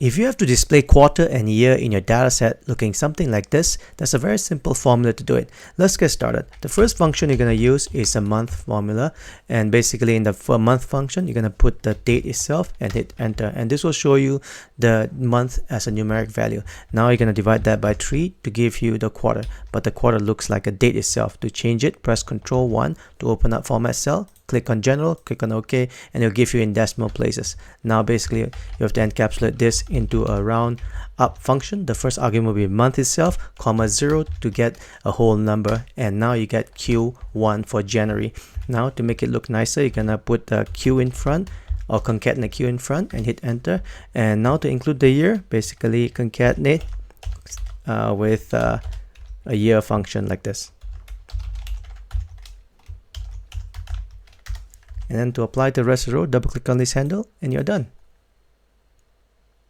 If you have to display quarter and year in your dataset looking something like this, that's a very simple formula to do it. Let's get started. The first function you're going to use is a month formula, and basically in the month function you're going to put the date itself and hit enter, and this will show you the month as a numeric value. Now you're going to divide that by 3 to give you the quarter, but the quarter looks like a date itself. To change it, press Ctrl 1 to open up format cell. Click on general, click on OK, and it'll give you in decimal places. Now basically you have to encapsulate this into a round up function. The first argument will be month itself, comma 0 to get a whole number, and now you get Q1 for January. Now to make it look nicer, you're gonna put the Q in front, or concatenate Q in front, and hit enter. And now to include the year, basically concatenate with a year function like this. And then to apply the rest of the row, double click on this handle and you're done.